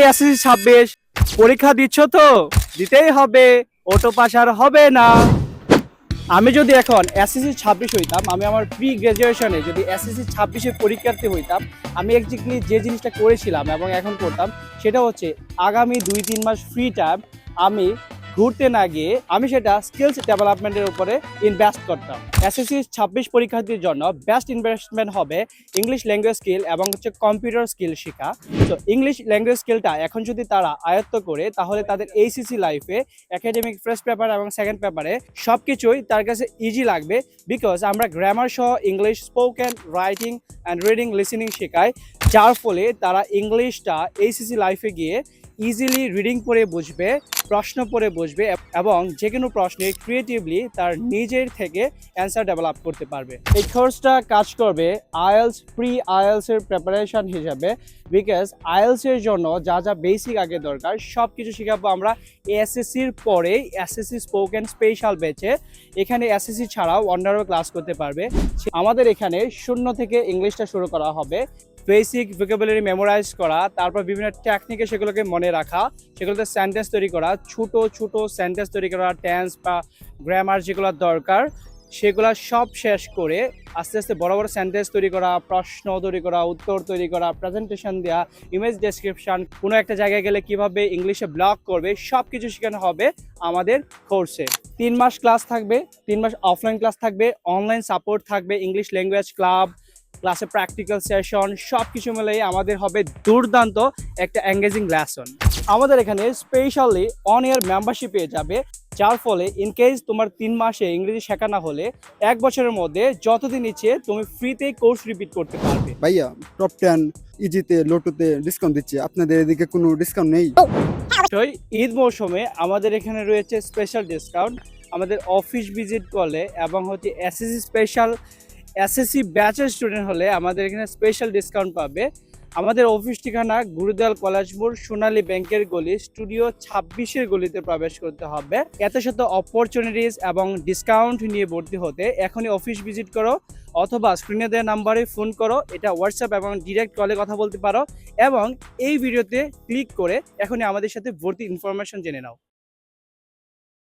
SSC 26 পরীক্ষা দিচ্ছ তো? দিতেই হবে, অটো পাস আর হবে না। আমি যদি এখন এসএসসি 26 হইতাম, আমি আমার প্রি গ্রাজুয়েশনে যদি এসএসসি 26-এ পরীক্ষার্থী হইতাম, আমি এক্স্যাক্টলি যে জিনিসটা করেছিলাম এবং এখন করতাম সেটা হচ্ছে আগামী 2-3 মাস ফ্রি টাইম আমি ঘুরতে না গিয়ে আমি সেটা স্কিলস ডেভেলপমেন্টের উপরে ইনভেস্ট করতাম। এসএসসি 26 পরীক্ষার্থীর জন্য বেস্ট ইনভেস্টমেন্ট হবে ইংলিশ ল্যাঙ্গুয়েজ স্কিল এবং হচ্ছে কম্পিউটার স্কিল শেখা। তো ইংলিশ ল্যাঙ্গুয়েজ স্কিলটা এখন যদি তারা আয়ত্ত করে তাহলে তাদের এইচএসসি লাইফে একাডেমিক ফার্স্ট পেপার এবং সেকেন্ড পেপারে সব কিছুই তার কাছে ইজি লাগবে, বিকজ আমরা গ্রামার সহ English spoken, writing and reading, listening শেখাই, যার ফলে তারা ইংলিশটা এইচএসসি লাইফে গিয়ে ইজিলি রিডিং পড়ে বুঝবে, প্রশ্ন পড়ে বুঝবে এবং যে কোনো প্রশ্নে ক্রিয়েটিভলি তার নিজের থেকে অ্যান্সার ডেভেলপ করতে পারবে। এই কোর্সটা কাজ করবে আইএলস প্রি আইএলস এর প্রিপারেশন হিসাবে, বিকজ আইএলস এর জন্য যা যা বেসিক আগে দরকার সব কিছু শেখাবো আমরা এসএসসির পরে এসএসসি স্পোকেন স্পেশাল ব্যাচে। এখানে এসএসসি ছাড়াও অন্যান্য ক্লাস করতে পারবে। আমাদের এখানে 0 থেকে ইংলিশটা শুরু করা হবে, বেসিক ভোকাবুলারি মেমোরাইজ করা, তারপর বিভিন্ন টেকনিকে সেগুলোকে মনে রাখা, সেগুলোতে সেন্টেন্স তৈরি করা, ছোট ছোট সেন্টেন্স তৈরি করা, টেন্স বা গ্রামার যেগুলো দরকার সেগুলো সব শেষ করে আস্তে আস্তে বড় বড় সেন্টেন্স তৈরি করা, প্রশ্ন তৈরি করা, উত্তর তৈরি করা, প্রেজেন্টেশন দেওয়া, ইমেজ ডেসক্রিপশন, কোনো একটা জায়গায় গেলে কিভাবে ইংলিশে ব্লগ করবে সব কিছু শেখানো হবে আমাদের কোর্সে। 3 মাস ক্লাস থাকবে, 3 মাস অফলাইন ক্লাস থাকবে, অনলাইন সাপোর্ট থাকবে, ইংলিশ ল্যাঙ্গুয়েজ ক্লাব, ক্লাসে প্র্যাকটিক্যাল সেশন, সব কিছু মিলিয়ে আমাদের হবে দুর্দান্ত একটা এঙ্গেজিং লেসন। আমাদের এখানে স্পেশালি অন ইয়ার মেম্বারশিপ পেয়ে যাবে, যার ফলে ইনকেস তোমার 3 মাসে ইংরেজি শেখা না হলে 1 বছরের মধ্যে যতদিন ইচ্ছে তুমি ফ্রিতে কোর্স রিপিট করতে পারবে। ভাইয়া টপ 10 ইজিতে লোটোতে ডিসকাউন্ট দিচ্ছে, আপনাদের এদিকে কোনো ডিসকাউন্ট নেই? ঈদ মৌসুমে আমাদের এখানে রয়েছে স্পেশাল ডিসকাউন্ট। আমাদের অফিস ভিজিট করলে এবং হচ্ছে এসএসসি স্পেশাল এসএসসি ব্যাচের স্টুডেন্ট হলে আমাদের এখানে স্পেশাল ডিসকাউন্ট পাবে। আমাদের অফিস ঠিকানা গুরুদয়াল কলেজ মোড়, সোনালী ব্যাংকের গলি, স্টুডিও 26-এর গলিতে প্রবেশ করতে হবে। এত শত অপরচুনিটিস এবং ডিসকাউন্ট নিয়ে ভর্তি হতে এখনই অফিস ভিজিট করো অথবা স্ক্রিনে দেওয়া নাম্বারে ফোন করো, এটা হোয়াটসঅ্যাপ এবং ডিরেক্ট কলে কথা বলতে পারো এবং এই ভিডিওতে ক্লিক করে এখনই আমাদের সাথে ভর্তি ইনফরমেশন জেনে নাও।